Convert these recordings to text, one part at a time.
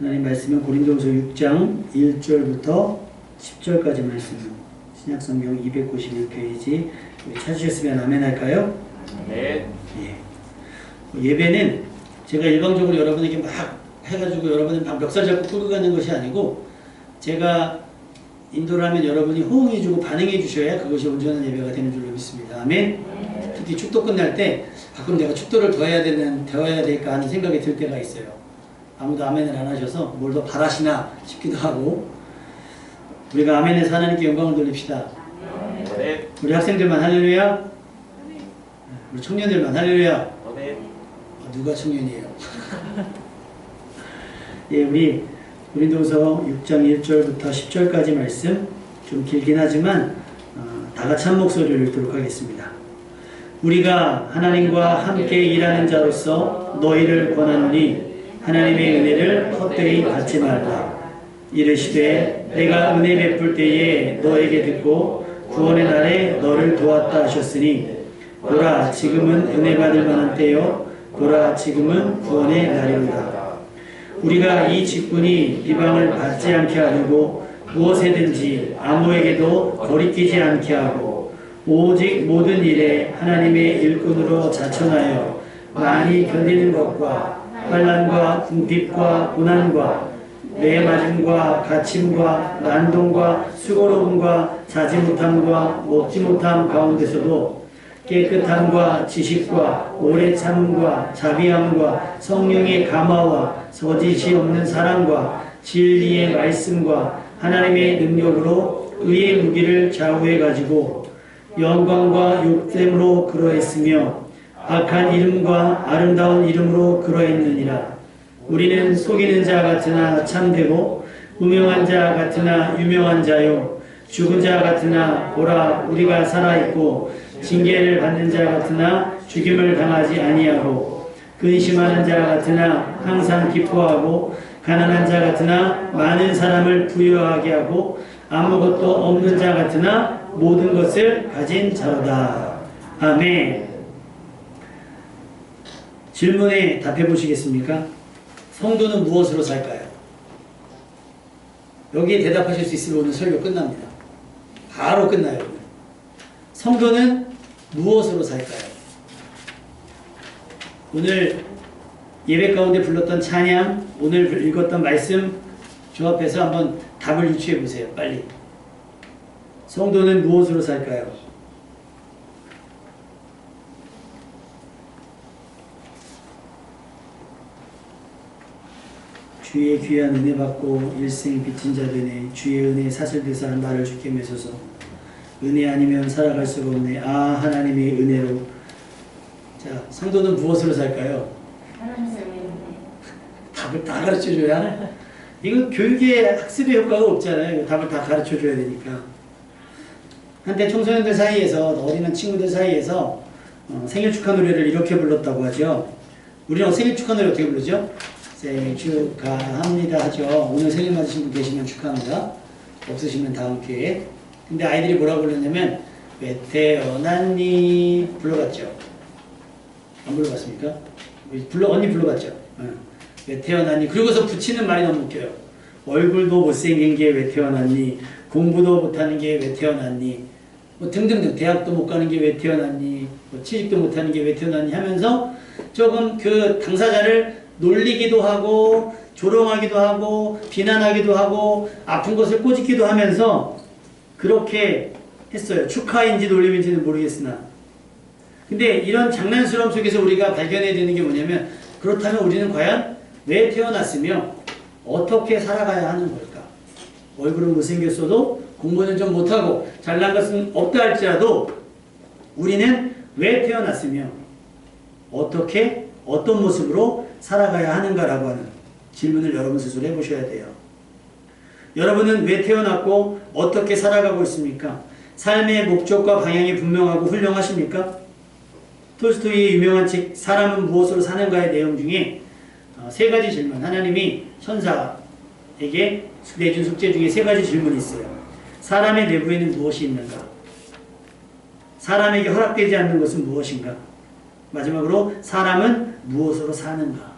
하나님 말씀은 고린도후서 6장 1절부터 10절까지 말씀. 신약성경 291페이지 찾으셨으면 아멘 할까요? 네. 예. 예배는 제가 일방적으로 여러분에게 막 해가지고 여러분을 막 멱살 잡고 끌고 가는 것이 아니고 제가 인도를 하면 여러분이 호응해주고 반응해주셔야 그것이 온전한 예배가 되는 줄로 믿습니다. 아멘? 특히 축도 끝날 때 가끔 내가 축도를 더 해야 될까 하는 생각이 들 때가 있어요. 아무도 아멘을 안 하셔서 뭘 더 바라시나 싶기도 하고 우리가 아멘에서 하나님께 영광을 돌립시다. 네. 우리 학생들만 할렐루야. 우리 청년들만 할렐루야. 네. 누가 청년이에요? 예, 우리 고린도후서 6장 1절부터 10절까지 말씀 좀 길긴 하지만 다 같이 한 목소리를 읽도록 하겠습니다. 우리가 하나님과 함께 일하는 자로서 너희를 권하노니 하나님의 은혜를 헛되이 받지 말라. 이르시되 내가 은혜 베풀 때에 너에게 듣고 구원의 날에 너를 도왔다 하셨으니 보라 지금은 은혜 받을 만한 때요 보라 지금은 구원의 날이로다. 우리가 이 직분이 이방을 받지 않게 하려고 무엇에든지 아무에게도 거리끼지 않게 하고 오직 모든 일에 하나님의 일꾼으로 자천하여 많이 견디는 것과 환난과 궁핍과 고난과 매맞음과 갇힘과 난동과 수고로움과 자지 못함과 먹지 못함 가운데서도 깨끗함과 지식과 오래 참음과 자비함과 성령의 감화와 거짓이 없는 사랑과 진리의 말씀과 하나님의 능력으로 의의 무기를 좌우해 가지고 영광과 욕됨으로 그러했으며 악한 이름과 아름다운 이름으로 그러했느니라. 우리는 속이는 자 같으나 참되고 무명한 자 같으나 유명한 자요 죽은 자 같으나 보라 우리가 살아있고 징계를 받는 자 같으나 죽임을 당하지 아니하고 근심하는 자 같으나 항상 기뻐하고 가난한 자 같으나 많은 사람을 부유하게 하고 아무것도 없는 자 같으나 모든 것을 가진 자로다. 아멘. 질문에 답해 보시겠습니까? 성도는 무엇으로 살까요? 여기에 대답하실 수 있으면 오늘 설교 끝납니다. 바로 끝나요. 오늘. 성도는 무엇으로 살까요? 오늘 예배 가운데 불렀던 찬양, 오늘 읽었던 말씀 조합해서 한번 답을 유추해 보세요. 빨리. 성도는 무엇으로 살까요? 주의 귀한 은혜 받고 일생 빚진 자 되네. 주의 은혜 사슬대사한 나를 주께 메소서. 은혜 아니면 살아갈 수가 없네. 아 하나님의 은혜로. 자, 성도는 무엇으로 살까요? 답을 다 가르쳐줘야 하나? 이거 교육의 학습의 효과가 없잖아요. 답을 다 가르쳐줘야 되니까. 한때 청소년들 사이에서, 어리는 친구들 사이에서 생일 축하 노래를 이렇게 불렀다고 하죠. 우리는 생일 축하 노래 어떻게 부르죠? 생일 축하합니다 하죠. 오늘 생일 맞으신 분 계시면 축하합니다. 없으시면 다음 기회에. 근데 아이들이 뭐라고 불렀냐면 왜 태어났니 불러봤죠. 안 불러봤습니까? 언니 불러봤죠. 왜 태어났니. 그러고서 붙이는 말이 너무 웃겨요. 얼굴도 못생긴 게 왜 태어났니. 공부도 못하는 게 왜 태어났니. 뭐 등등등. 대학도 못 가는 게 왜 태어났니. 뭐 취직도 못하는 게 왜 태어났니 하면서 조금 그 당사자를 놀리기도 하고 조롱하기도 하고 비난하기도 하고 아픈 것을 꼬집기도 하면서 그렇게 했어요. 축하인지 놀림인지는 모르겠으나. 근데 이런 장난스러움 속에서 우리가 발견해야 되는 게 뭐냐면 그렇다면 우리는 과연 왜 태어났으며 어떻게 살아가야 하는 걸까? 얼굴은 못생겼어도 공부는 좀 못하고 잘난 것은 없다 할지라도 우리는 왜 태어났으며 어떻게 어떤 모습으로 살아가야 하는가라고 하는 질문을 여러분 스스로 해보셔야 돼요. 여러분은 왜 태어났고 어떻게 살아가고 있습니까? 삶의 목적과 방향이 분명하고 훌륭하십니까? 톨스토이의 유명한 책 사람은 무엇으로 사는가의 내용 중에 세 가지 질문, 하나님이 천사에게 내준 숙제 중에 세 가지 질문이 있어요. 사람의 내부에는 무엇이 있는가? 사람에게 허락되지 않는 것은 무엇인가? 마지막으로 사람은 무엇으로 사는가?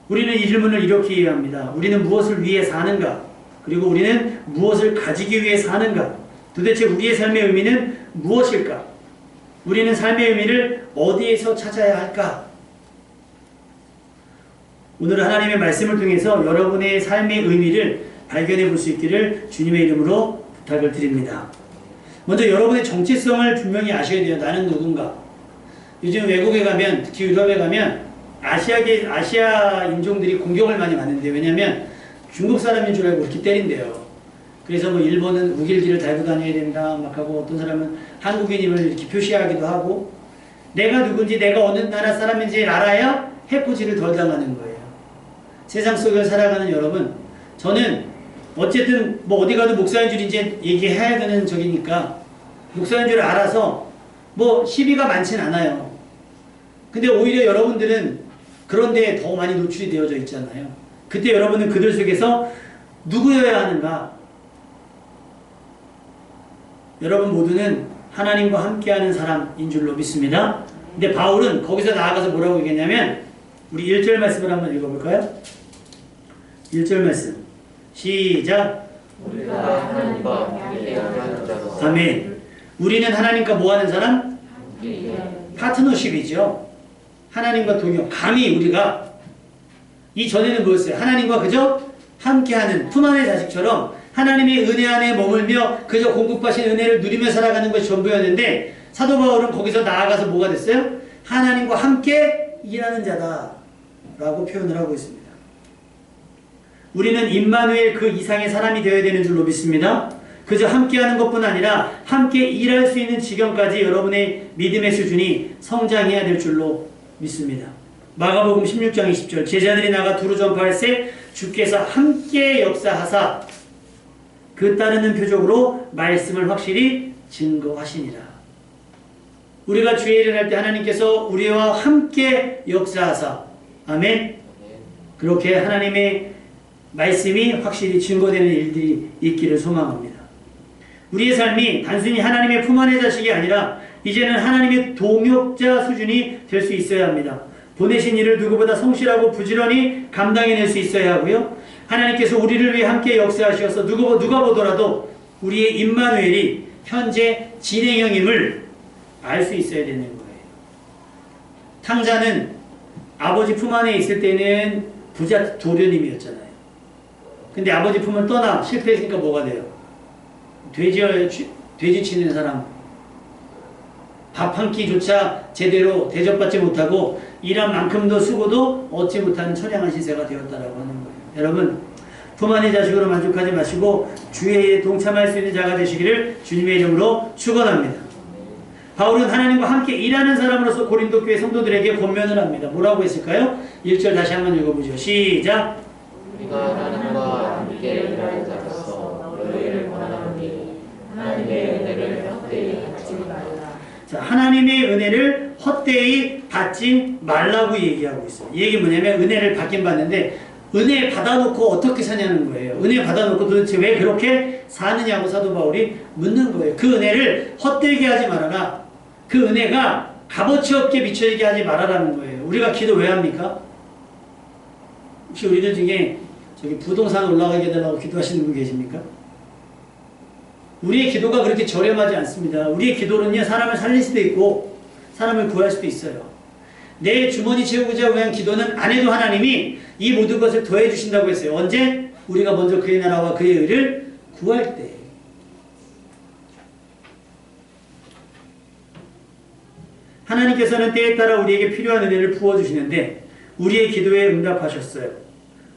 우리는 이 질문을 이렇게 이해합니다. 우리는 무엇을 위해 사는가? 그리고 우리는 무엇을 가지기 위해 사는가? 도대체 우리의 삶의 의미는 무엇일까? 우리는 삶의 의미를 어디에서 찾아야 할까? 오늘 하나님의 말씀을 통해서 여러분의 삶의 의미를 발견해 볼 수 있기를 주님의 이름으로 부탁을 드립니다. 먼저 여러분의 정체성을 분명히 아셔야 돼요. 나는 누군가. 요즘 외국에 가면, 특히 유럽에 가면 아시아 인종들이 공격을 많이 받는데, 왜냐면 중국 사람인 줄 알고 이렇게 때린대요. 그래서 뭐 일본은 우길기를 달고 다녀야 된다 막 하고, 어떤 사람은 한국인임을 이렇게 표시하기도 하고, 내가 누군지 내가 어느 나라 사람인지 알아야 해코지를 덜 당하는 거예요. 세상 속을 살아가는 여러분, 저는 어쨌든 뭐 어디 가도 목사인 줄 이제 얘기해야 되는 적이니까 목사인 줄 알아서 뭐 시비가 많진 않아요. 근데 오히려 여러분들은 그런 데에 더 많이 노출이 되어져 있잖아요. 그때 여러분은 그들 속에서 누구여야 하는가? 여러분 모두는 하나님과 함께하는 사람인 줄로 믿습니다. 근데 바울은 거기서 나아가서 뭐라고 얘기했냐면, 우리 1절 말씀을 한번 읽어볼까요? 1절 말씀 시작. 우리가 하나님과 함께하는 자로서 아멘. 우리는 하나님과 뭐하는 사람? 파트너십이죠. 하나님과 동역. 감히 우리가 이전에는 뭐였어요? 하나님과 그저 함께하는 품 안의 자식처럼 하나님의 은혜 안에 머물며 그저 공급하신 은혜를 누리며 살아가는 것이 전부였는데, 사도 바울은 거기서 나아가서 뭐가 됐어요? 하나님과 함께 일하는 자다 라고 표현을 하고 있습니다. 우리는 임마누엘 그 이상의 사람이 되어야 되는 줄로 믿습니다. 그저 함께하는 것뿐 아니라 함께 일할 수 있는 지경까지 여러분의 믿음의 수준이 성장해야 될 줄로 믿습니다. 마가복음 16장 20절 제자들이 나가 두루 전파할세 주께서 함께 역사하사 그 따르는 표적으로 말씀을 확실히 증거하시니라. 우리가 주의 일을 할 때 하나님께서 우리와 함께 역사하사, 아멘. 그렇게 하나님의 말씀이 확실히 증거되는 일들이 있기를 소망합니다. 우리의 삶이 단순히 하나님의 품 안의 자식이 아니라 이제는 하나님의 동역자 수준이 될 수 있어야 합니다. 보내신 일을 누구보다 성실하고 부지런히 감당해낼 수 있어야 하고요. 하나님께서 우리를 위해 함께 역사하셔서 누가 보더라도 우리의 임마누엘이 현재 진행형임을 알 수 있어야 되는 거예요. 탕자는 아버지 품 안에 있을 때는 부자 도련님이었잖아요. 근데 아버지 품을 떠나 실패했으니까 뭐가 돼요? 돼지 치는 사람, 밥 한 끼조차 제대로 대접받지 못하고 일한 만큼도 쓰고도 얻지 못하는 처량한 시세가 되었다라고 하는 거예요. 여러분, 품 안의 자식으로 만족하지 마시고 주의 일에 동참할 수 있는 자가 되시기를 주님의 이름으로 축원합니다. 바울은 하나님과 함께 일하는 사람으로서 고린도 교회 성도들에게 권면을 합니다. 뭐라고 했을까요? 1절 다시 한번 읽어보죠. 시작. 우리가 하나님과 함께 일하는 자로서 너희를 권하노니 하나님의 은혜를 헛되이 받지 말라. 자, 하나님의 은혜를 헛되이 받지 말라고 얘기하고 있어요. 이 얘기 뭐냐면 은혜를 받긴 받는데 은혜 받아놓고 어떻게 사냐는 거예요. 은혜 받아놓고 도대체 왜 그렇게 사느냐고 사도 바울이 묻는 거예요. 그 은혜를 헛되게 하지 말아라. 그 은혜가 값어치 없게 비춰지게 하지 말아라는 거예요. 우리가 기도 왜 합니까? 혹시 우리들 중에 저기 부동산 올라가게 해달라고 기도하시는 분 계십니까? 우리의 기도가 그렇게 저렴하지 않습니다. 우리의 기도는요, 사람을 살릴 수도 있고 사람을 구할 수도 있어요. 내 주머니 채우고자 위한 기도는 안 해도 하나님이 이 모든 것을 더해 주신다고 했어요. 언제? 우리가 먼저 그의 나라와 그의 의를 구할 때. 하나님께서는 때에 따라 우리에게 필요한 은혜를 부어주시는데 우리의 기도에 응답하셨어요.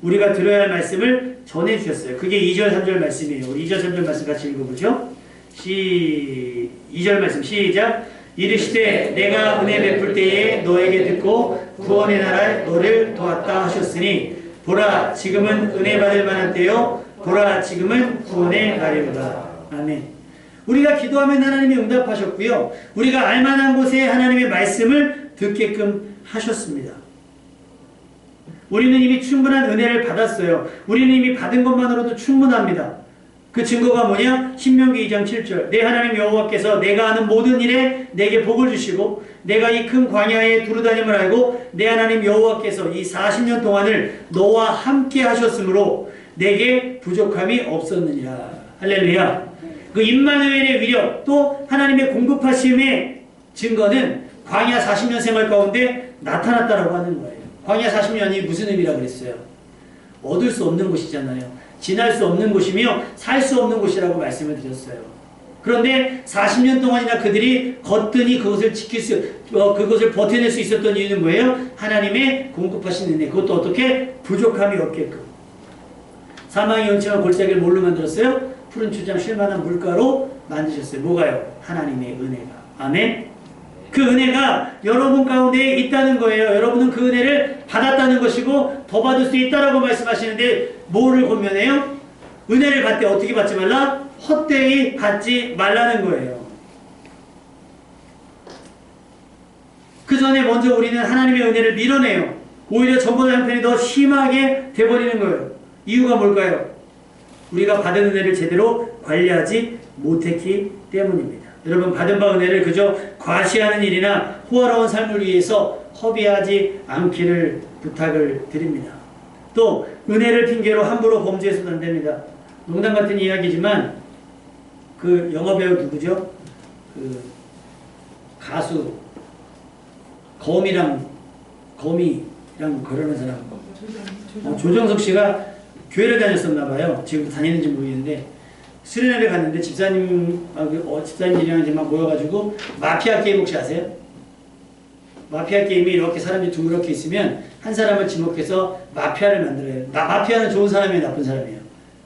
우리가 들어야 할 말씀을 전해주셨어요. 그게 2절 3절 말씀이에요. 우리 2절 3절 말씀 같이 읽어보죠. 2절 말씀 시작. 이르시되 내가 은혜 베풀 때에 너에게 듣고 구원의 나라에 너를 도왔다 하셨으니 보라 지금은 은혜 받을 만한 때요 보라 지금은 구원의 날이로다. 아멘. 우리가 기도하면 하나님이 응답하셨고요. 우리가 알만한 곳에 하나님의 말씀을 듣게끔 하셨습니다. 우리는 이미 충분한 은혜를 받았어요. 우리는 이미 받은 것만으로도 충분합니다. 그 증거가 뭐냐? 신명기 2장 7절 내 하나님 여호와께서 내가 하는 모든 일에 내게 복을 주시고 내가 이 큰 광야에 두루다님을 알고 내 하나님 여호와께서 이 40년 동안을 너와 함께 하셨으므로 내게 부족함이 없었느니라. 할렐루야. 그 임마누엘의 위력 또 하나님의 공급하심의 증거는 광야 40년 생활 가운데 나타났다라고 하는 거예요. 광야 40년이 무슨 의미라고 그랬어요? 얻을 수 없는 곳이잖아요. 지날 수 없는 곳이며 살 수 없는 곳이라고 말씀을 드렸어요. 그런데 40년 동안이나 그들이 거뜬히 그것을 그것을 버텨낼 수 있었던 이유는 뭐예요? 하나님의 공급하신 은혜. 그것도 어떻게? 부족함이 없게끔. 사망의 연체와 골짜기를 뭘로 만들었어요? 푸른 추장 쉴만한 물가로 만드셨어요. 뭐가요? 하나님의 은혜가. 아멘. 그 은혜가 여러분 가운데 있다는 거예요. 여러분은 그 은혜를 받았다는 것이고 더 받을 수 있다라고 말씀하시는데 뭐를 권면해요? 은혜를 받되 어떻게 받지 말라? 헛되이 받지 말라는 거예요. 그 전에 먼저 우리는 하나님의 은혜를 밀어내요. 오히려 전보다 형편이 더 심하게 돼버리는 거예요. 이유가 뭘까요? 우리가 받은 은혜를 제대로 관리하지 못했기 때문입니다. 여러분, 받은 바 은혜를 그저 과시하는 일이나 호화로운 삶을 위해서 허비하지 않기를 부탁을 드립니다. 또 은혜를 핑계로 함부로 범죄해서도 안 됩니다. 농담 같은 이야기지만 그 영화배우 누구죠? 그 가수 거미랑 그러는 사람 조정석 씨가 교회를 다녔었나 봐요. 지금도 다니는지 모르겠는데 수련회를 갔는데 집사님들이랑 이제 막 모여가지고 마피아 게임 혹시 아세요? 마피아 게임이 이렇게 사람들이 둥그렇게 있으면 한 사람을 지목해서 마피아를 만들어요. 마피아는 좋은 사람이에요, 나쁜 사람이에요?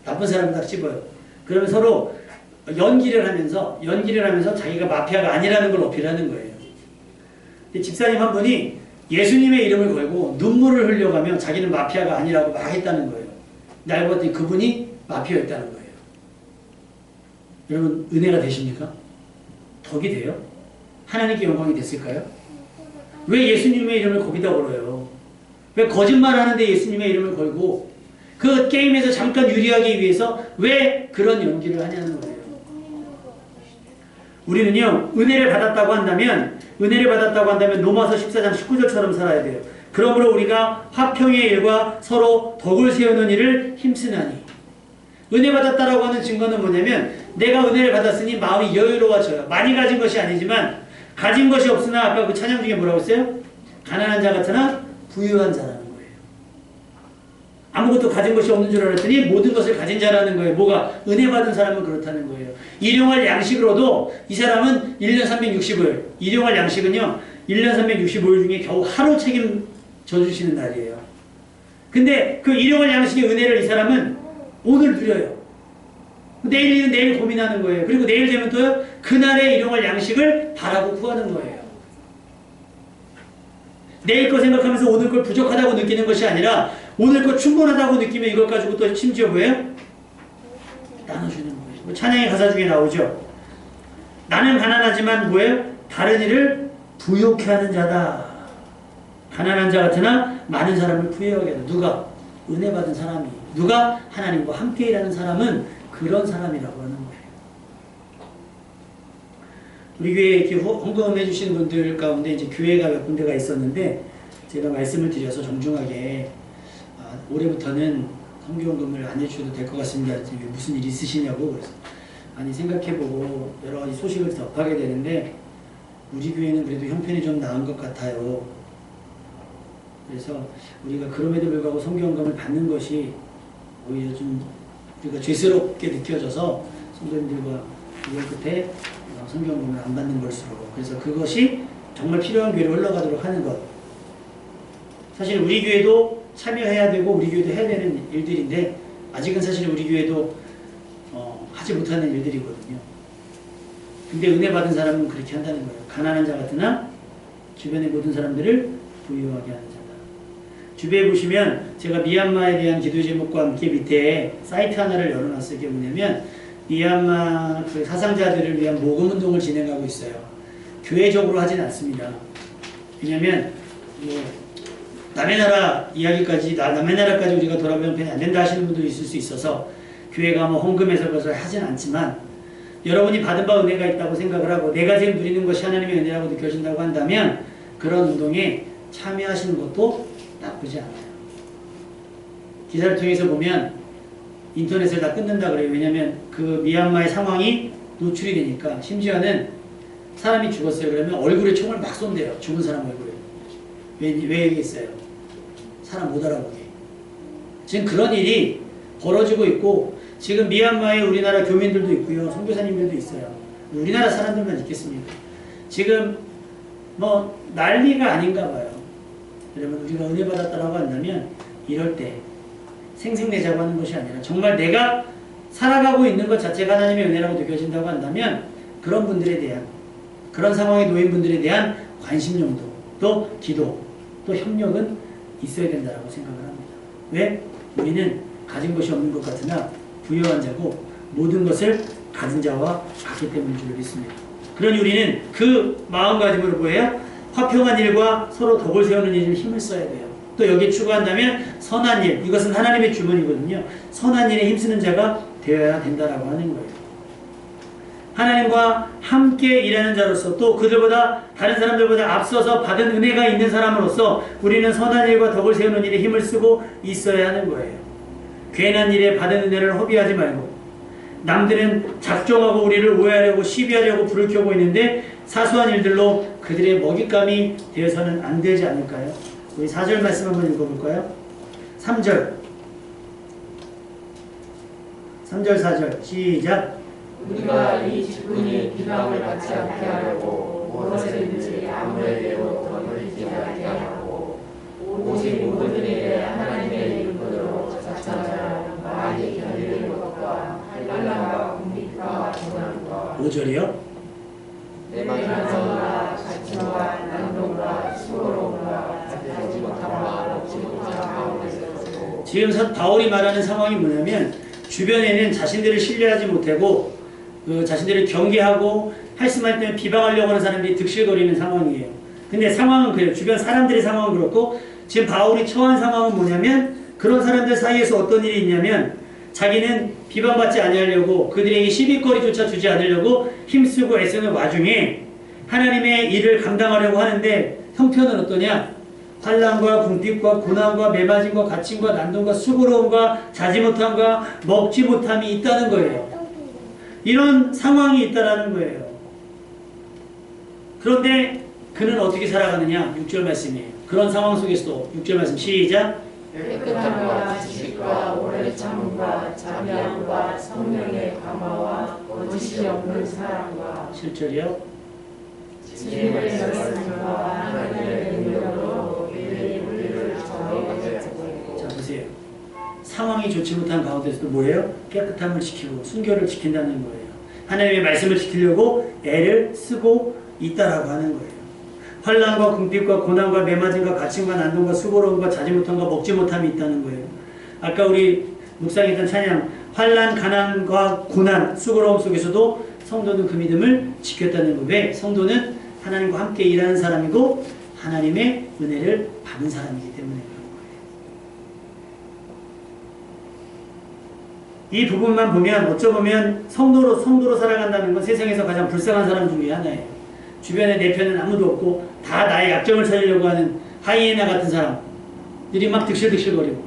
나쁜 사람을 딱 집어요. 그러면 서로 연기를 하면서 자기가 마피아가 아니라는 걸 어필하는 거예요. 집사님 한 분이 예수님의 이름을 걸고 눈물을 흘려가며 자기는 마피아가 아니라고 막 했다는 거예요. 근데 알고 봤더니 그분이 마피아였다는 거예요. 여러분, 은혜가 되십니까? 덕이 돼요? 하나님께 영광이 됐을까요? 왜 예수님의 이름을 거기다 걸어요? 왜 거짓말하는데 예수님의 이름을 걸고 그 게임에서 잠깐 유리하기 위해서 왜 그런 연기를 하냐는 거예요. 우리는요, 은혜를 받았다고 한다면 로마서 14장 19절처럼 살아야 돼요. 그러므로 우리가 화평의 일과 서로 덕을 세우는 일을 힘쓰나니. 은혜 받았다라고 하는 증거는 뭐냐면 내가 은혜를 받았으니 마음이 여유로워져요. 많이 가진 것이 아니지만 가진 것이 없으나 아까 그 찬양 중에 뭐라고 했어요? 가난한 자 같으나 부유한 자라는 거예요. 아무것도 가진 것이 없는 줄 알았더니 모든 것을 가진 자라는 거예요. 뭐가? 은혜 받은 사람은 그렇다는 거예요. 일용할 양식으로도 이 사람은 1년 365일. 일용할 양식은요, 1년 365일 중에 겨우 하루 책임져 주시는 날이에요. 근데 그 일용할 양식의 은혜를 이 사람은 오늘 누려요. 내일은 내일 고민하는 거예요. 그리고 내일 되면 또요, 그날의 일용할 양식을 바라고 구하는 거예요. 내일 거 생각하면서 오늘 걸 부족하다고 느끼는 것이 아니라 오늘 거 충분하다고 느끼면 이걸 가지고 또 심지어 뭐예요? 나눠주는 거예요. 찬양의 가사 중에 나오죠. 나는 가난하지만 뭐예요? 다른 이를 부요케 하는 자다. 가난한 자 같으나 많은 사람을 부유하게 한다. 누가? 은혜 받은 사람이. 누가? 하나님과 함께 일하는 사람은 그런 사람이라고 하는 거예요. 우리 교회에 이렇게 헌금해 주시는 분들 가운데 이제 교회가 몇 군데가 있었는데 제가 말씀을 드려서 정중하게 올해부터는 성교헌금을 안 해주셔도 될 것 같습니다. 무슨 일 있으시냐고. 그래서 아니, 생각해보고 여러 가지 소식을 접하게 되는데 우리 교회는 그래도 형편이 좀 나은 것 같아요. 그래서 우리가 그럼에도 불구하고 성교헌금을 받는 것이 오히려 좀 우리가 죄스럽게 느껴져서 성도님들과 이번 끝에 성교헌금을 안 받는 것으로, 그래서 그것이 정말 필요한 교회로 흘러가도록 하는 것. 사실 우리 교회도 참여해야 되고 우리 교회도 해야 되는 일들인데 아직은 사실 우리 교회도 하지 못하는 일들이거든요. 근데 은혜 받은 사람은 그렇게 한다는 거예요. 가난한 자 같으나 주변의 모든 사람들을 부유하게 하는 자다. 주변에 보시면 제가 미얀마에 대한 기도 제목과 함께 밑에 사이트 하나를 열어놨어요. 이게 뭐냐면 미얀마 그 사상자들을 위한 모금 운동을 진행하고 있어요. 교회적으로 하진 않습니다. 왜냐면 뭐 남의 나라 이야기까지 남의 나라까지 우리가 돌아보면 편이 안 된다 하시는 분도 있을 수 있어서 교회가 뭐 헌금해서 그것을 하진 않지만 여러분이 받은 바 은혜가 있다고 생각을 하고 내가 지금 누리는 것이 하나님의 은혜라고 느껴진다고 한다면 그런 운동에 참여하시는 것도 나쁘지 않아요. 기사를 통해서 보면 인터넷을 다 끊는다 그래요. 왜냐면 그 미얀마의 상황이 노출이 되니까. 심지어는 사람이 죽었어요. 그러면 얼굴에 총을 막 쏜대요. 죽은 사람 얼굴에. 왜 얘기했어요? 사람 못 알아보게. 지금 그런 일이 벌어지고 있고, 지금 미얀마에 우리나라 교민들도 있고요. 선교사님들도 있어요. 우리나라 사람들만 있겠습니까? 지금 뭐 난리가 아닌가 봐요. 여러분, 우리가 은혜 받았다라고 한다면 이럴 때 생색내자고 하는 것이 아니라 정말 내가 살아가고 있는 것 자체가 하나님의 은혜라고 느껴진다고 한다면 그런 분들에 대한, 그런 상황에 놓인 분들에 대한 관심 정도, 또 기도, 또 협력은 있어야 된다고 생각을 합니다. 왜? 우리는 가진 것이 없는 것 같으나 부유한 자고 모든 것을 가진 자와 같기 때문인 줄 믿습니다. 그러니 우리는 그 마음가짐으로 뭐예요? 화평한 일과 서로 덕을 세우는 일을 힘을 써야 돼요. 또 여기에 추가한다면 선한 일, 이것은 하나님의 주문이거든요. 선한 일에 힘쓰는 자가 되어야 된다라고 하는 거예요. 하나님과 함께 일하는 자로서, 또 그들보다, 다른 사람들보다 앞서서 받은 은혜가 있는 사람으로서 우리는 선한 일과 덕을 세우는 일에 힘을 쓰고 있어야 하는 거예요. 괜한 일에 받은 은혜를 허비하지 말고, 남들은 작정하고 우리를 오해하려고 시비하려고 불을 켜고 있는데 사소한 일들로 그들의 먹잇감이 되어서는 안 되지 않을까요? 우리 4절 말씀 한번 읽어볼까요? 3절 4절 시작. 우리가 이 직분이 비방을 받지 않게 하려고 무엇이든지 아무에게도 덕을 잃지 않게 하고, 오직 모든 일에 하나님의 이름으로 자처하여 많이 견디는 것과 환난과 궁핍과 고난과 5절이요? 내만과 자치와 난동과 수고로움과 자지 못함과 먹지 못함 가운데서도. 지금 바울이 말하는 상황이 뭐냐면, 주변에는 자신들을 신뢰하지 못하고 자신들을 경계하고 할수만 때문에 비방하려고 하는 사람들이 득실거리는 상황이에요. 근데 상황은 그래요. 주변 사람들의 상황은 그렇고, 지금 바울이 처한 상황은 뭐냐면, 그런 사람들 사이에서 어떤 일이 있냐면, 자기는 비방받지 아니하려고, 그들에게 시비거리조차 주지 않으려고 힘쓰고 애쓰는 와중에 하나님의 일을 감당하려고 하는데 형편은 어떠냐? 환난과 궁핍과 고난과 매맞음과 갇힘과 난동과 수고로움과 자지 못함과 먹지 못함이 있다는 거예요. 이런 상황이 있다라는 거예요. 그런데 그는 어떻게 살아가느냐? 6절 말씀이에요. 그런 상황 속에서도 6절 말씀 시작. 깨끗함과 지식과 오래 참음과 자비함과 성령의 강화와 거짓이 없는 사랑과 7절이요. 진리의 말씀과 하나님의 능력으로 우리를 정하게 하고. 자, 보세요. 상황이 좋지 못한 가운데서도 뭐예요? 깨끗함을 지키고 순결을 지킨다는 거예요. 하나님의 말씀을 지키려고 애를 쓰고 있다라고 하는 거예요. 환난과 궁핍과 고난과 매맞음과 갇힘과 난동과 수고로움과 자지 못함과 먹지 못함이 있다는 거예요. 아까 우리 묵상했던 찬양, 환난, 가난과 고난, 수고로움 속에서도 성도는 그 믿음을 지켰다는 거. 왜? 성도는 하나님과 함께 일하는 사람이고 하나님의 은혜를 받은 사람이기 때문에 그런 거예요. 이 부분만 보면 어쩌면 성도로 살아간다는 건 세상에서 가장 불쌍한 사람 중에 하나예요. 주변에 내 편은 아무도 없고 다 나의 약점을 찾으려고 하는 하이에나 같은 사람들이 막 득실득실거리고,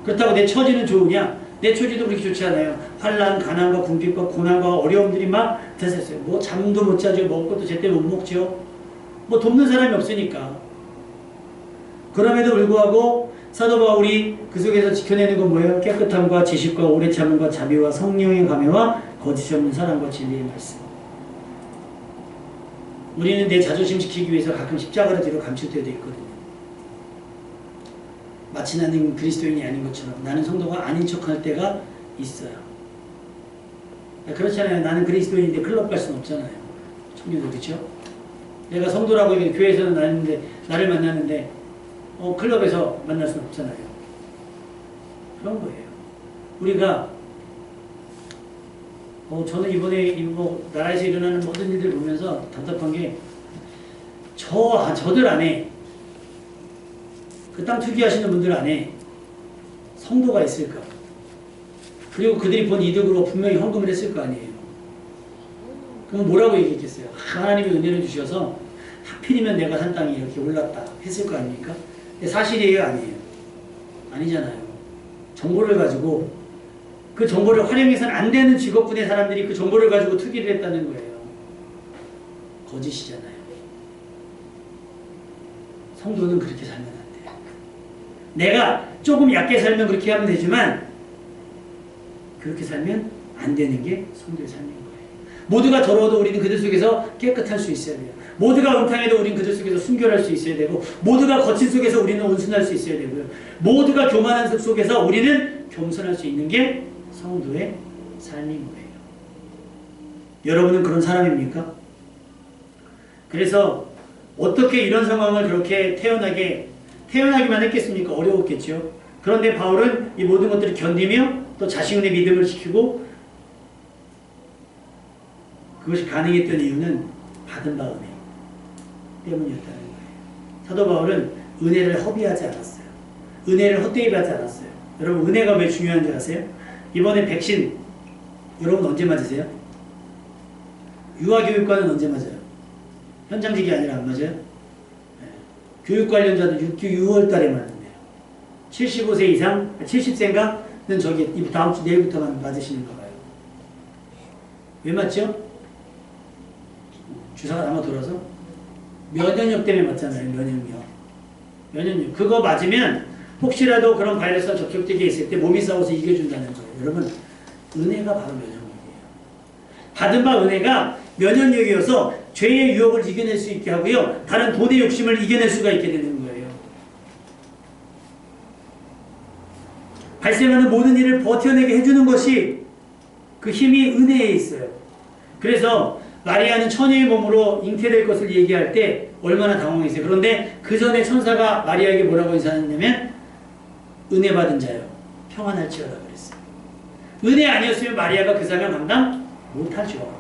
그렇다고 내 처지는 좋으냐? 내 처지도 그렇게 좋지 않아요. 환난, 가난과 궁핍과 고난과 어려움들이 막 대세했어요. 뭐 잠도 못 자죠. 먹을 것도 제때 못 먹죠. 뭐 돕는 사람이 없으니까. 그럼에도 불구하고 사도 바울이 그 속에서 지켜내는 건 뭐예요? 깨끗함과 지식과 오래 참음과 자비와 성령의 감회와 거짓이 없는 사랑과 진리의 말씀. 우리는 내 자존심 지키기 위해서 가끔 십자가를 뒤로 감출 때도 있거든요. 마치 나는 그리스도인이 아닌 것처럼, 나는 성도가 아닌 척할 때가 있어요. 그렇잖아요. 나는 그리스도인인데 클럽 갈 수는 없잖아요. 청년들, 그렇죠? 내가 성도라고 얘기해, 교회에서는 나를 만나는데 클럽에서 만날 수는 없잖아요. 그런 거예요. 우리가 저는 이번에 나라에서 일어나는 모든 일들 보면서 답답한 게, 저들 안에, 그 땅 투기하시는 분들 안에 성도가 있을까? 그리고 그들이 본 이득으로 분명히 헌금을 했을 거 아니에요. 그럼 뭐라고 얘기했겠어요? 하나님이 은혜를 주셔서 하필이면 내가 산 땅이 이렇게 올랐다 했을 거 아닙니까? 근데 사실이에요, 아니에요? 아니잖아요. 정보를 가지고 그 정보를 활용해서는 안 되는 직업군의 사람들이 그 정보를 가지고 투기를 했다는 거예요. 거짓이잖아요. 성도는 그렇게 살면 안 돼요. 내가 조금 얕게 살면 그렇게 하면 되지만 그렇게 살면 안 되는 게 성도의 삶인 거예요. 모두가 더러워도 우리는 그들 속에서 깨끗할 수 있어야 돼요. 모두가 음탕해도 우리는 그들 속에서 순결할 수 있어야 되고, 모두가 거친 속에서 우리는 온순할 수 있어야 되고요. 모두가 교만한 습 속에서 우리는 겸손할 수 있는 게 성도의 삶인 거예요. 여러분은 그런 사람입니까? 그래서 어떻게 이런 상황을 그렇게 태어나기만 했겠습니까? 어려웠겠죠. 그런데 바울은 이 모든 것들을 견디며 또 자신의 믿음을 지키고, 그것이 가능했던 이유는 받은 바 은혜 때문이었다는 거예요. 사도 바울은 은혜를 허비하지 않았어요. 은혜를 헛되이 받지 않았어요. 여러분, 은혜가 왜 중요한지 아세요? 이번에 백신 여러분 언제 맞으세요? 유아교육과는 언제 맞아요? 현장직이 아니라 안 맞아요? 네. 교육 관련자도 6월 달에 맞는데요. 75세 이상, 70세인가는 저기 다음 주 내일부터만 맞으시는가 봐요. 왜 맞죠? 주사가 남아 돌아서 면역력 때문에 맞잖아요. 면역력. 그거 맞으면 혹시라도 그런 바이러스가 접촉되게 있을 때 몸이 싸워서 이겨준다는 거예요. 여러분, 은혜가 바로 면역력이에요. 받은 바 은혜가 면역력이어서 죄의 유혹을 이겨낼 수 있게 하고요. 다른 돈의 욕심을 이겨낼 수가 있게 되는 거예요. 발생하는 모든 일을 버텨내게 해주는 것이 그 힘이 은혜에 있어요. 그래서 마리아는 처녀의 몸으로 잉태될 것을 얘기할 때 얼마나 당황했어요. 그런데 그 전에 천사가 마리아에게 뭐라고 인사했냐면 은혜 받은 자요, 평안할지어다 그랬어요. 은혜 아니었으면 마리아가 그 상을 감당 못하죠.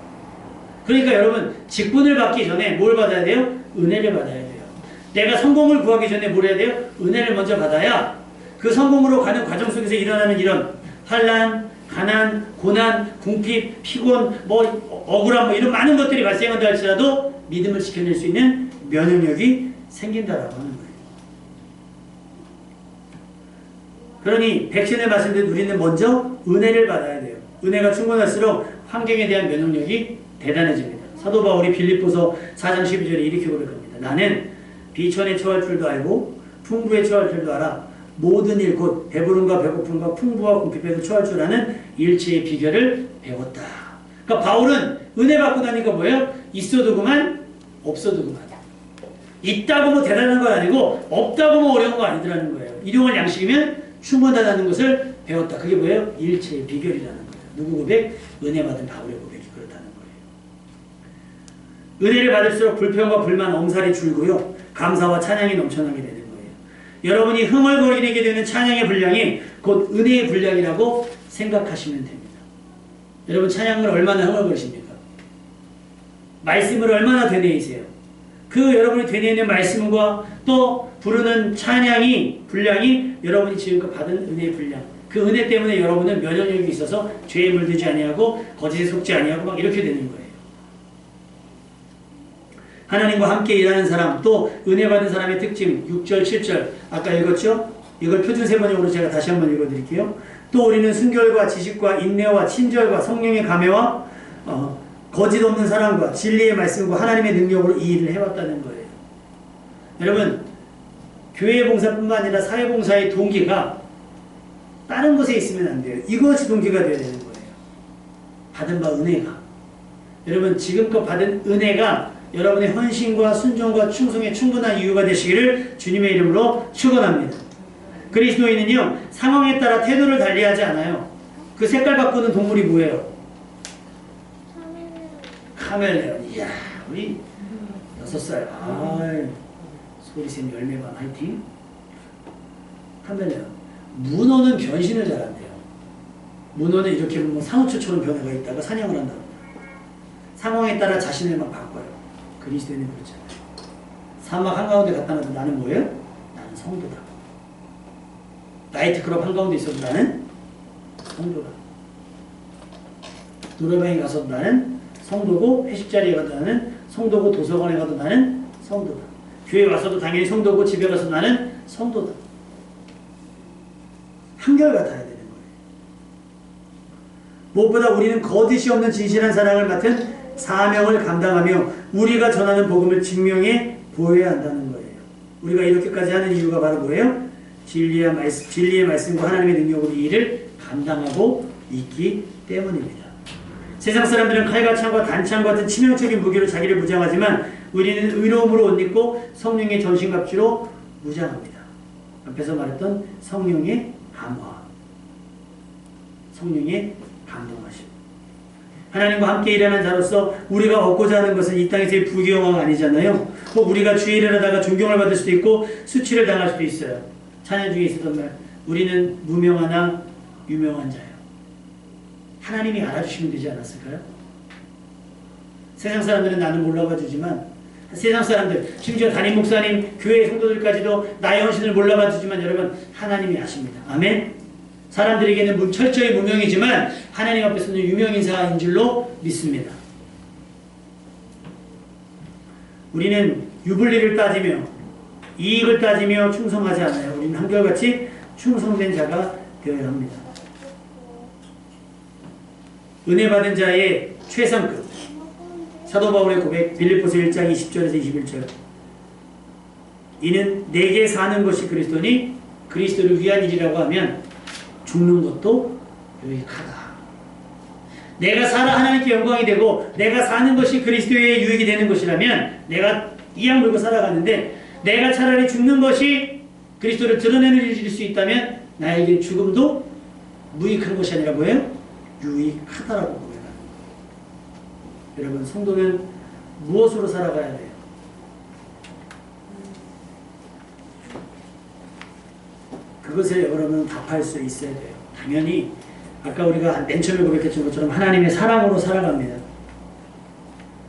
그러니까 여러분, 직분을 받기 전에 뭘 받아야 돼요? 은혜를 받아야 돼요. 내가 성공을 구하기 전에 뭘 해야 돼요? 은혜를 먼저 받아야 그 성공으로 가는 과정 속에서 일어나는 이런 환난, 가난, 고난, 궁핍, 피곤, 억울함, 이런 많은 것들이 발생한다 할지라도 믿음을 지켜낼 수 있는 면역력이 생긴다라고 하는 거예요. 그러니 백신을 맞은 듯 우리는 먼저 은혜를 받아야 돼요. 은혜가 충분할수록 환경에 대한 면역력이 대단해집니다. 사도 바울이 빌립보서 4장 12절에 이렇게 고백합니다. 나는 비천에 처할 줄도 알고 풍부에 처할 줄도 알아. 모든 일 곧 배부름과 배고픔과 풍부와 궁핍에도 처할 줄 아는 일체의 비결을 배웠다. 그러니까 바울은 은혜 받고 나니까 뭐예요? 있어도 그만, 없어도 그만. 있다고 뭐 대단한 건 아니고 없다고 뭐 어려운 거 아니더라는 거예요. 일용할 양식이면 충분하다는 것을 배웠다. 그게 뭐예요? 일체의 비결이라는 거예요. 누구 고백? 은혜 받은 바울의 고백이 그렇다는 거예요. 은혜를 받을수록 불평과 불만, 엄살이 줄고요. 감사와 찬양이 넘쳐나게 되는 거예요. 여러분이 흥얼거리게 되는 찬양의 분량이 곧 은혜의 분량이라고 생각하시면 됩니다. 여러분, 찬양을 얼마나 흥얼거리십니까? 말씀을 얼마나 되뇌이세요? 그 여러분이 되뇌이는 말씀과 또 부르는 찬양이 분량이 여러분이 지금껏 받은 은혜의 분량, 그 은혜 때문에 여러분은 면역력이 있어서 죄에 물들지 아니하고 거짓에 속지 아니하고 막 이렇게 되는 거예요. 하나님과 함께 일하는 사람, 또 은혜 받은 사람의 특징 6절, 7절 아까 읽었죠? 이걸 표준 세번역으로 제가 다시 한번 읽어드릴게요. 또 우리는 순결과 지식과 인내와 친절과 성령의 감회와 거짓 없는 사랑과 진리의 말씀과 하나님의 능력으로 이 일을 해왔다는 거예요. 여러분, 교회 봉사뿐만 아니라 사회 봉사의 동기가 다른 것에 있으면 안 돼요. 이것이 동기가 되어야 되는 거예요. 받은 바 은혜가. 여러분, 지금껏 받은 은혜가 여러분의 헌신과 순종과 충성에 충분한 이유가 되시기를 주님의 이름으로 축원합니다. 그리스도인은요, 상황에 따라 태도를 달리하지 않아요. 그 색깔 바꾸는 동물이 뭐예요? 카멜레온. 이야, 우리 6살. 아이, 소리샘 열매반 화이팅. 카멜레온. 문어는 변신을 잘한대요. 문어는 이렇게 보면 상어초처럼 변화가 있다가 사냥을 한다고. 상황에 따라 자신을 막 바꿔요. 그리스도인은 그렇잖아요. 사막 한가운데 갖다 놔도 나는 뭐예요? 나는 성도다. 나이트클럽 한가운데 있어도 나는 성도다. 노래방에 가서도 나는 성도고, 회식자리에 가도 나는 성도고, 도서관에 가도 나는 성도다. 교회 와서도 당연히 성도고 집에 가서 나는 성도다. 한결같아야 되는 거예요. 무엇보다 우리는 거짓이 없는 진실한 사랑을 맡은 사명을 감당하며 우리가 전하는 복음을 증명해 보여야 한다는 거예요. 우리가 이렇게까지 하는 이유가 바로 뭐예요? 진리의 말씀과 하나님의 능력으로 이 일을 감당하고 있기 때문입니다. 세상 사람들은 칼과 창과 단창과 같은 치명적인 무기로 자기를 무장하지만 우리는 의로움으로 옷 입고 성령의 전신갑주로 무장합니다. 앞에서 말했던 성령의 감화, 성령의 감동하심. 하나님과 함께 일하는 자로서 우리가 얻고자 하는 것은 이 땅에서의 부귀영화가 아니잖아요. 우리가 주의 일을 하다가 존경을 받을 수도 있고 수치를 당할 수도 있어요. 찬양 중에 있었던 말, 우리는 무명하나 유명한 자예요. 하나님이 알아주시면 되지 않았을까요? 세상 사람들은 나는 몰라봐 주지만, 세상 사람들, 심지어 담임 목사님, 교회 성도들까지도 나의 헌신을 몰라봐 주지만 여러분, 하나님이 아십니다. 아멘? 사람들에게는 철저히 무명이지만 하나님 앞에서는 유명인사인 줄로 믿습니다. 우리는 유불리를 따지며 이익을 따지며 충성하지 않아요. 우리는 한결같이 충성된 자가 되어야 합니다. 은혜 받은 자의 최상급, 사도 바울의 고백, 빌립보서 1장 20절에서 21절. 이는 내게 사는 것이 그리스도니 그리스도를 위한 일이라고 하면 죽는 것도 유익하다. 내가 살아 하나님께 영광이 되고 내가 사는 것이 그리스도의 유익이 되는 것이라면 내가 이악 물고 살아가는데 내가 차라리 죽는 것이 그리스도를 드러내는 일일 수 있다면 나에게 죽음도 무익한 것이 아니라 뭐예요? 유익하다라고 고백합니다. 여러분, 성도는 무엇으로 살아가야 돼요? 그것을 여러분은 답할 수 있어야 돼요. 당연히 아까 우리가 맨 처음에 고백했던 것처럼 하나님의 사랑으로 살아갑니다.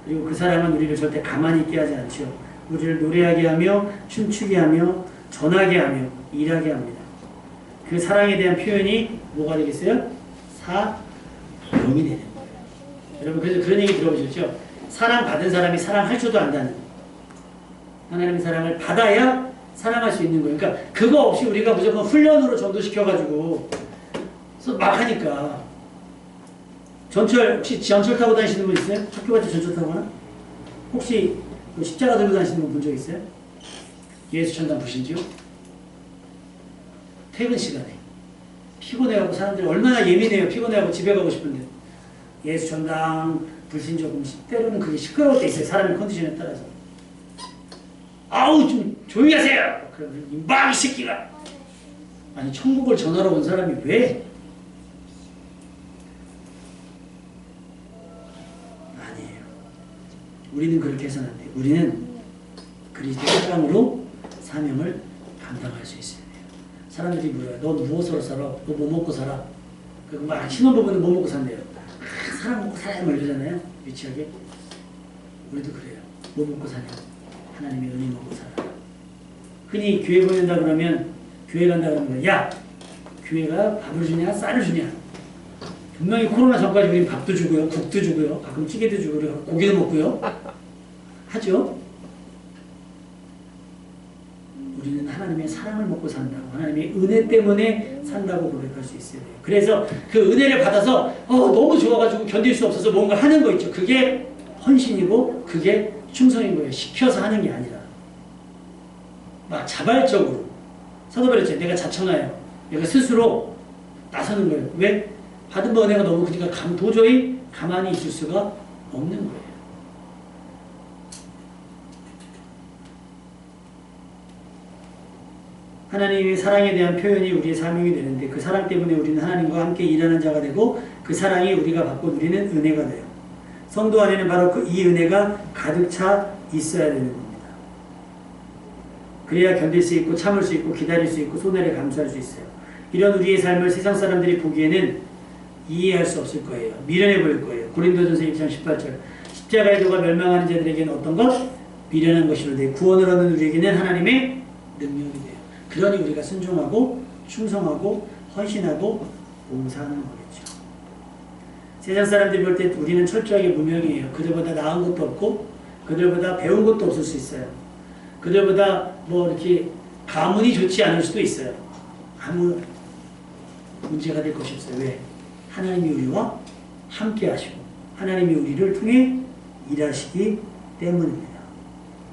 그리고 그 사랑은 우리를 절대 가만히 있게 하지 않죠. 우리를 노래하게 하며 춤추게 하며 전하게 하며 일하게 합니다. 그 사랑에 대한 표현이 뭐가 되겠어요? 사명이 되는 거예요. 여러분, 그래서 그런 얘기 들어보셨죠? 사랑받은 사람이 사랑할 줄도 안다는, 하나님의 사랑을 받아야 사랑할 수 있는 거예요. 그러니까 그거 없이 우리가 무조건 훈련으로 전도시켜가지고 막 하니까. 전철, 혹시 지하철 타고 다니시는 분 있어요? 학교 갈 때 전철 타고 가나? 혹시 십자가 들고 다니시는 분 본 적 있어요? 예수 천당 부신지요? 퇴근 시간에 피곤해하고 사람들이 얼마나 예민해요. 피곤해하고 집에 가고 싶은데 예수 천당 불신 조금 때로는 그게 시끄러울 때 있어요. 사람의 컨디션에 따라서. 아우 좀 조용히 하세요. 그러면 임방 이 새끼가. 아니 천국을 전하러 온 사람이 왜? 아니에요. 우리는 그렇게 해서는 안 돼요. 우리는 그리스도의 사랑으로 사명을 감당할 수 있어야 돼요. 사람들이 물어요. 너 무엇으로 살아? 너 뭐 먹고 살아? 그리고 막 신혼부부는 뭐 먹고 산대요. 사람 먹고 살아야 뭐 이러잖아요. 유치하게. 우리도 그래요. 뭐 먹고 사냐? 하나님의 은혜 먹고 살아. 흔히 교회 보낸다 그러면, 교회 간다 그러면, 야! 교회가 밥을 주냐? 쌀을 주냐? 분명히 코로나 전까지 우리는 밥도 주고요, 국도 주고요, 가끔 찌개도 주고요, 고기도 먹고요. 하죠? 우리는 하나님의 사랑을 먹고 산다고, 하나님의 은혜 때문에 산다고 고백할 수 있어야 돼요. 그래서 그 은혜를 받아서 너무 좋아가지고 견딜 수 없어서 뭔가 하는 거 있죠. 그게 헌신이고 그게 충성인 거예요. 시켜서 하는 게 아니라 막 자발적으로. 사도 바울이 내가 자청하여 내가 스스로 나서는 거예요. 왜? 받은 은혜가 너무 크니까 도저히 가만히 있을 수가 없는 거예요. 하나님의 사랑에 대한 표현이 우리의 사명이 되는데 그 사랑 때문에 우리는 하나님과 함께 일하는 자가 되고 그 사랑이 우리가 받고 누리는 은혜가 돼요. 성도 안에는 바로 이 은혜가 가득 차 있어야 되는 겁니다. 그래야 견딜 수 있고 참을 수 있고 기다릴 수 있고 손해를 감수할 수 있어요. 이런 우리의 삶을 세상 사람들이 보기에는 이해할 수 없을 거예요. 미련해 보일 거예요. 고린도전서 1장 18절 십자가의 도가 멸망하는 자들에게는 어떤 것? 미련한 것이로되 구원을 얻는 우리에게는 하나님의 능력이 돼요. 그러니 우리가 순종하고 충성하고 헌신하고 봉사하는 거겠죠. 세상 사람들이 볼 때 우리는 철저하게 무명이에요. 그들보다 나은 것도 없고 그들보다 배운 것도 없을 수 있어요. 그들보다 뭐 이렇게 가문이 좋지 않을 수도 있어요. 아무 문제가 될 것이 없어요. 왜? 하나님이 우리와 함께 하시고 하나님이 우리를 통해 일하시기 때문입니다.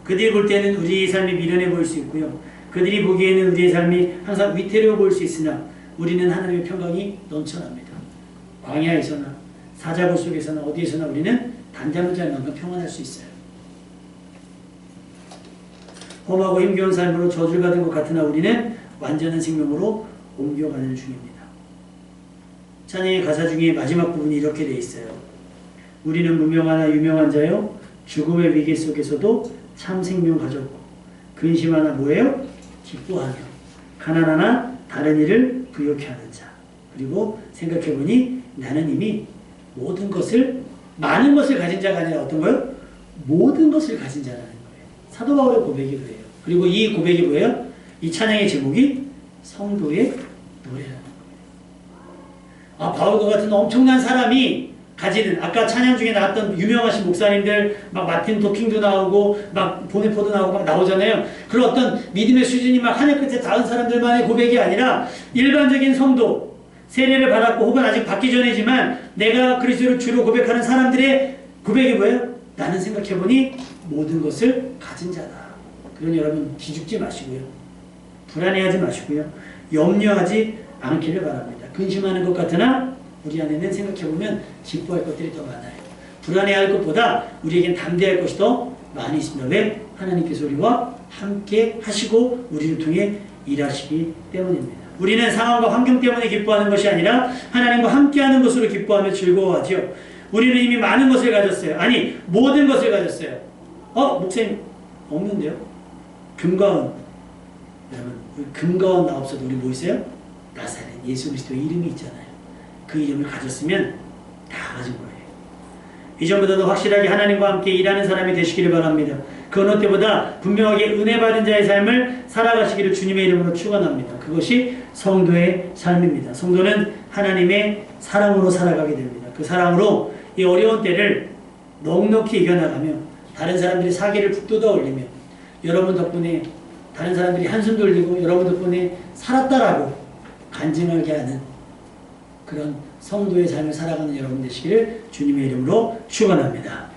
그들이 볼 때는 우리의 삶이 미련해 보일 수 있고요. 그들이 보기에는 우리의 삶이 항상 위태로워 보일 수 있으나 우리는 하나님의 평강이 넘쳐납니다. 광야에서나 사자굴 속에서나 어디에서나 우리는 잠잠을 잘 만큼 평안할 수 있어요. 험하고 힘겨운 삶으로 저주를 받은 것 같으나 우리는 완전한 생명으로 옮겨가는 중입니다. 찬양의 가사 중에 마지막 부분이 이렇게 되어 있어요. 우리는 무명하나 유명한 자요 죽음의 위기 속에서도 참 생명 가졌고 근심하나 뭐예요? 기뻐하며 가난하나 다른 일을 부욕해 하는 자. 그리고 생각해보니 나는 이미 모든 것을 많은 것을 가진 자가 아니라 어떤 거요? 모든 것을 가진 자라는 거예요. 사도 바울의 고백이 그래요. 그리고 이 고백이 뭐예요? 이 찬양의 제목이 성도의 노래라는 거예요. 바울과 같은 엄청난 사람이 가지는 아까 찬양 중에 나왔던 유명하신 목사님들 막 마틴 도킹도 나오고 막 보네포도 나오고 막 나오잖아요. 그런 어떤 믿음의 수준이 막 하늘 끝에 닿은 사람들만의 고백이 아니라 일반적인 성도 세례를 받았고 혹은 아직 받기 전이지만 내가 그리스도를 주로 고백하는 사람들의 고백이 뭐예요? 나는 생각해보니 모든 것을 가진 자다. 그러니 여러분 기죽지 마시고요. 불안해하지 마시고요. 염려하지 않기를 바랍니다. 근심하는 것 같으나 우리 안에는 생각해보면 기뻐할 것들이 더 많아요. 불안해할 것보다 우리에겐 담대할 것이 더 많이 있습니다. 왜? 하나님께서 우리와 함께 하시고 우리를 통해 일하시기 때문입니다. 우리는 상황과 환경 때문에 기뻐하는 것이 아니라 하나님과 함께하는 것으로 기뻐하며 즐거워하죠. 우리는 이미 많은 것을 가졌어요. 아니 모든 것을 가졌어요. 목사님 없는데요? 금가원 여러분 금가원 나 없어도 우리 뭐 있어요? 나사렛 예수 그리스도의 이름이 있잖아요. 그 이름을 가졌으면 다 가진 거예요. 이전보다 더 확실하게 하나님과 함께 일하는 사람이 되시기를 바랍니다. 그 어느 때보다 분명하게 은혜 받은 자의 삶을 살아가시기를 주님의 이름으로 축원합니다. 그것이 성도의 삶입니다. 성도는 하나님의 사랑으로 살아가게 됩니다. 그 사랑으로 이 어려운 때를 넉넉히 이겨나가며 다른 사람들이 사기를 북돋아 올리며 여러분 덕분에 다른 사람들이 한숨 돌리고 여러분 덕분에 살았다라고 간증하게 하는 그런 성도의 삶을 살아가는 여러분 되시기를 주님의 이름으로 축원합니다.